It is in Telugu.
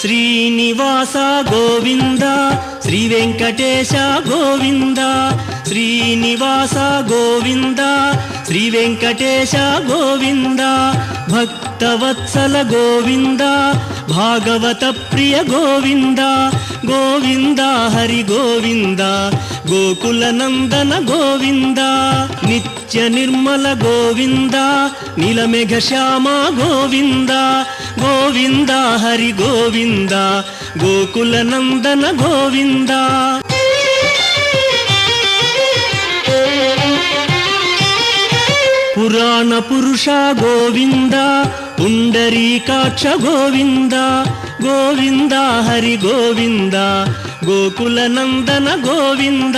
శ్రీనివాస గోవింద శ్రీ వెంకటేశ గోవింద శ్రీనివాస గోవింద శ్రీ వెంకటేశ గోవింద భక్తవత్సల గోవింద భాగవత ప్రియ గోవింద గోవింద హరి గోవింద గోకుల నందన గోవింద నిత్య నిర్మల గోవింద నీలమేఘ శ్యామ గోవింద గోవింద హరి గోవింద గోకుల నందన గోవింద పురాణ పురుష గోవింద పుండరీకాక్ష గోవింద గోవింద హరి గోవింద గోకుల నందన గోవింద